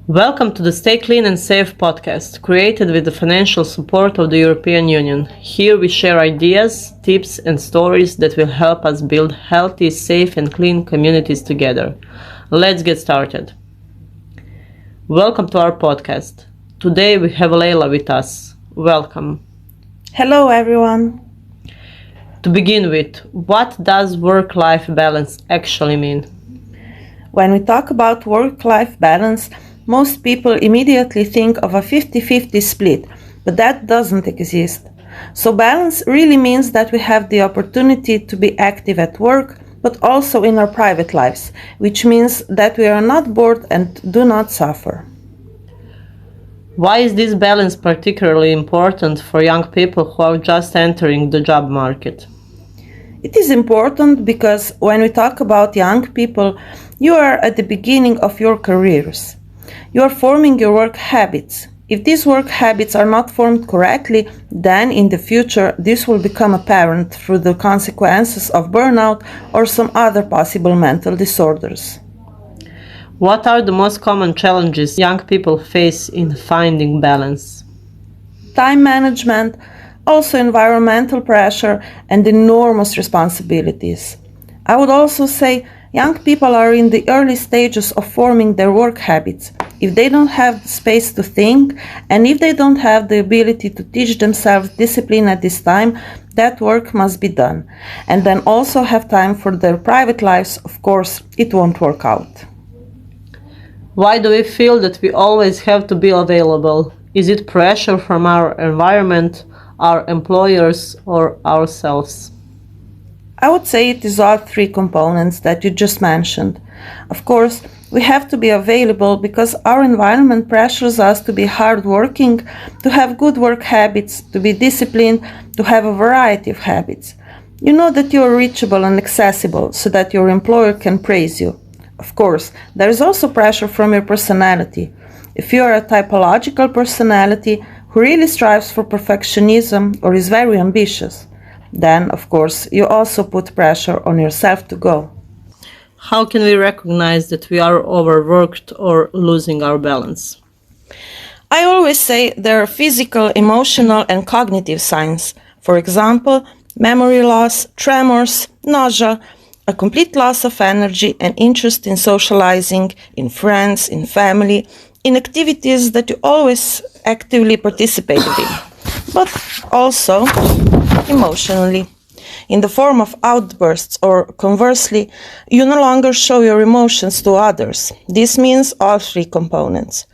Welcome to the Stay Clean and Safe podcast, created with the financial support of the European Union. Here we share ideas, tips and stories that will help us build healthy, safe and clean communities together. Let's get started. Welcome to our podcast. Today we have Leila with us. Welcome. Hello everyone. To begin with, what does work-life balance actually mean? When we talk about work-life balance, most people immediately think of a 50-50 split, but that doesn't exist. So balance really means that we have the opportunity to be active at work, but also in our private lives, which means that we are not bored and do not suffer. Why is this balance particularly important for young people who are just entering the job market? It is important because when we talk about young people, you are at the beginning of your careers. You are forming your work habits. If these work habits are not formed correctly, then in the future this will become apparent through the consequences of burnout or some other possible mental disorders. What are the most common challenges young people face in finding balance? Time management, also environmental pressure and enormous responsibilities. I would also say young people are in the early stages of forming their work habits. If they don't have the space to think, and if they don't have the ability to teach themselves discipline at this time, that work must be done. And then also have time for their private lives, of course, it won't work out. Why do we feel that we always have to be available? Is it pressure from our environment, our employers, or ourselves? I would say it is all three components that you just mentioned. Of course, we have to be available because our environment pressures us to be hardworking, to have good work habits, to be disciplined, to have a variety of habits. You know that you are reachable and accessible so that your employer can praise you. Of course, there is also pressure from your personality. If you are a typological personality who really strives for perfectionism or is very ambitious, then, of course, you also put pressure on yourself to go. How can we recognize that we are overworked or losing our balance? I always say there are physical, emotional, and cognitive signs. For example, memory loss, tremors, nausea, a complete loss of energy and interest in socializing, in friends, in family, in activities that you always actively participated in, but also emotionally, in the form of outbursts, or conversely, you no longer show your emotions to others. This means all three components.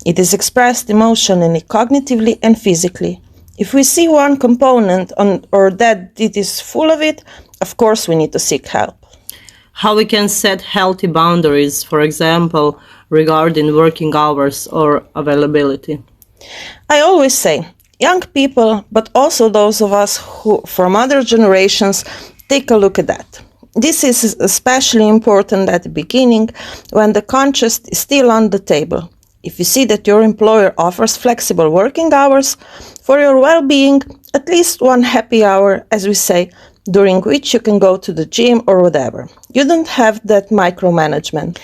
It is expressed emotionally, cognitively, and physically. If we see one component or that it is full of it, of course we need to seek help. How we can set healthy boundaries, for example, regarding working hours or availability? I always say, young people, but also those of us who from other generations, take a look at that. This is especially important at the beginning when the contrast is still on the table. If you see that your employer offers flexible working hours, for your well-being, at least one happy hour, as we say, during which you can go to the gym or whatever. You don't have that micromanagement.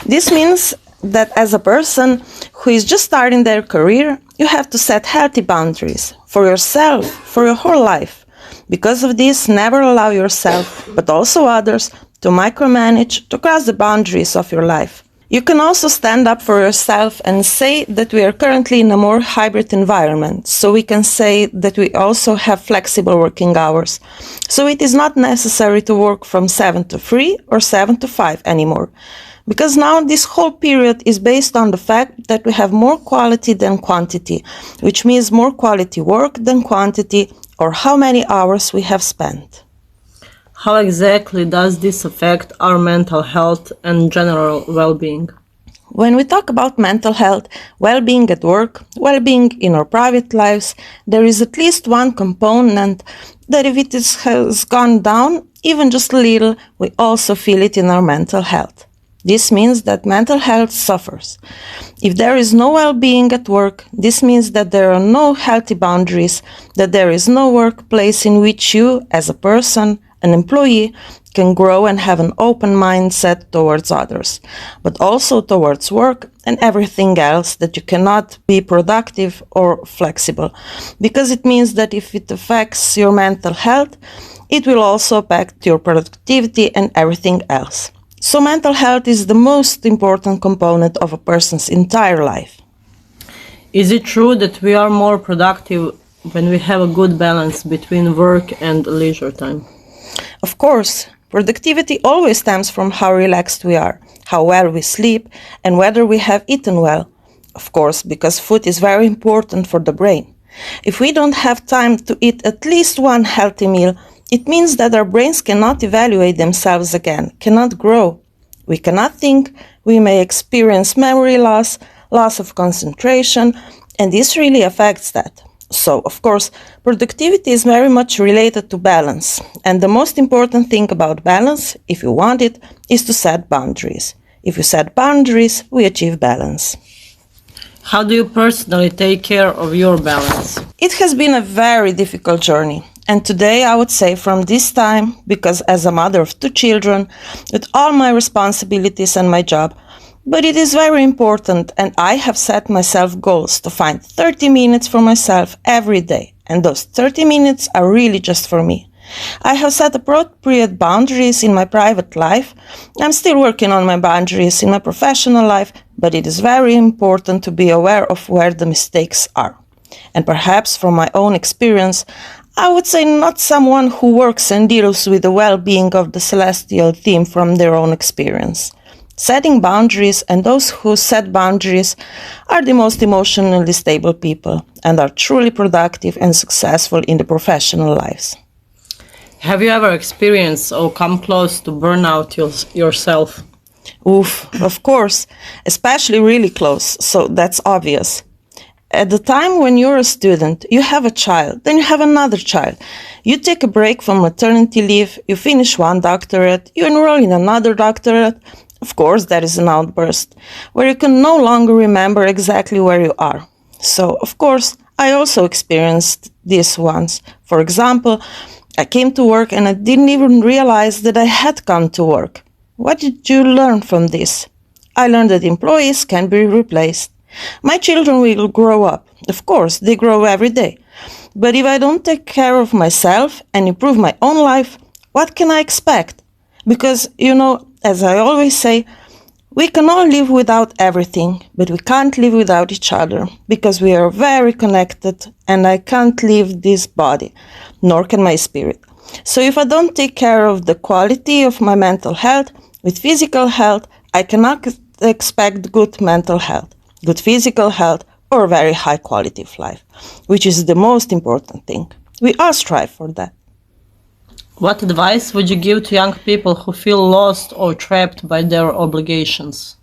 This means that as a person who is just starting their career, you have to set healthy boundaries for yourself, for your whole life. Because of this, never allow yourself, but also others, to micromanage, to cross the boundaries of your life. You can also stand up for yourself and say that we are currently in a more hybrid environment, so we can say that we also have flexible working hours. So it is not necessary to work from 7 to 3 or 7 to 5 anymore. Because now this whole period is based on the fact that we have more quality than quantity, which means more quality work than quantity, or how many hours we have spent. How exactly does this affect our mental health and general well-being? When we talk about mental health, well-being at work, well-being in our private lives, there is at least one component that if it has gone down, even just a little, we also feel it in our mental health. This means that mental health suffers. If there is no well-being at work, this means that there are no healthy boundaries, that there is no workplace in which you, as a person, An employee can grow and have an open mindset towards others, but also towards work and everything else that you cannot be productive or flexible, because it means that if it affects your mental health, it will also affect your productivity and everything else. So mental health is the most important component of a person's entire life. Is it true that we are more productive when we have a good balance between work and leisure time? Of course, productivity always stems from how relaxed we are, how well we sleep, and whether we have eaten well. Of course, because food is very important for the brain. If we don't have time to eat at least one healthy meal, it means that our brains cannot evaluate themselves again, cannot grow. We cannot think, we may experience memory loss, loss of concentration, and this really affects that. So, of course, productivity is very much related to balance. And the most important thing about balance, if you want it, is to set boundaries. If you set boundaries, we achieve balance. How do you personally take care of your balance? It has been a very difficult journey. And today I would say from this time, because as a mother of 2 children, with all my responsibilities and my job, but it is very important, and I have set myself goals to find 30 minutes for myself every day. And those 30 minutes are really just for me. I have set appropriate boundaries in my private life. I'm still working on my boundaries in my professional life, but it is very important to be aware of where the mistakes are. And perhaps from my own experience, I would say not someone who works and deals with the well-being of the celestial team from their own experience. Setting boundaries and those who set boundaries are the most emotionally stable people and are truly productive and successful in their professional lives. Have you ever experienced or come close to burnout yourself? Oof, of course, especially really close, so that's obvious. At the time when you're a student, you have a child, then you have another child. You take a break from maternity leave, you finish one doctorate, you enroll in another doctorate. Of course, there is an outburst where you can no longer remember exactly where you are. So, of course, I also experienced this once. For example, I came to work and I didn't even realize that I had come to work. What did you learn from this? I learned that employees can be replaced. My children will grow up. Of course, they grow every day. But if I don't take care of myself and improve my own life, what can I expect? Because, as I always say, we can all live without everything, but we can't live without each other, because we are very connected and I can't leave this body, nor can my spirit. So if I don't take care of the quality of my mental health with physical health, I cannot expect good mental health, good physical health, or a very high quality of life, which is the most important thing. We all strive for that. What advice would you give to young people who feel lost or trapped by their obligations?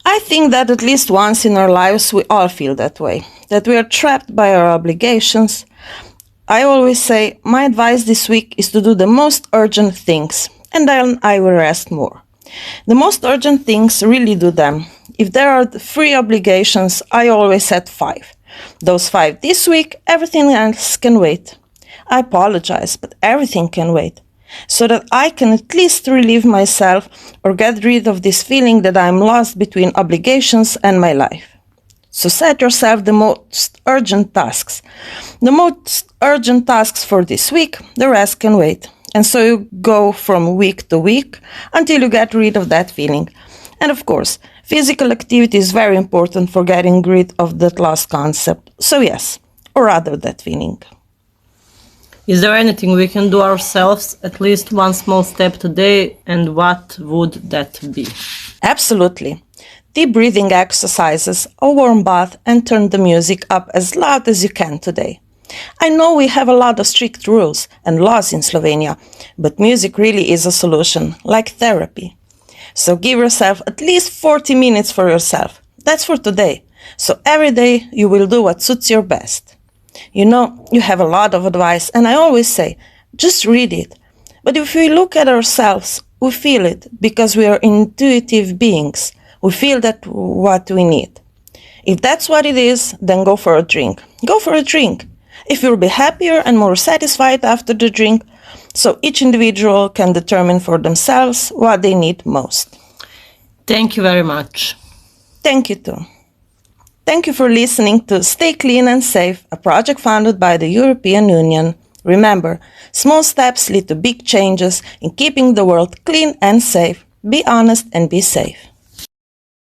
I think that at least once in our lives we all feel that way, that we are trapped by our obligations. I always say my advice this week is to do the most urgent things, and then I will rest more. The most urgent things, really do them. If there are 3 obligations, I always set 5. Those 5 this week, everything else can wait. I apologize, but everything can wait, so that I can at least relieve myself or get rid of this feeling that I'm lost between obligations and my life. So set yourself the most urgent tasks. The most urgent tasks for this week, the rest can wait. And so you go from week to week until you get rid of that feeling. And of course, physical activity is very important for getting rid of that lost concept. So yes, or rather that feeling. Is there anything we can do ourselves, at least one small step today, and what would that be? Absolutely. Deep breathing exercises, a warm bath, and turn the music up as loud as you can today. I know we have a lot of strict rules and laws in Slovenia, but music really is a solution, like therapy. So give yourself at least 40 minutes for yourself. That's for today. So every day you will do what suits your best. You have a lot of advice, and I always say, just read it. But if we look at ourselves, we feel it, because we are intuitive beings. We feel that what we need. If that's what it is, then go for a drink. Go for a drink. If you'll be happier and more satisfied after the drink, so each individual can determine for themselves what they need most. Thank you very much. Thank you too. Thank you for listening to Stay Clean and Safe, a project funded by the European Union. Remember, small steps lead to big changes in keeping the world clean and safe. Be honest and be safe.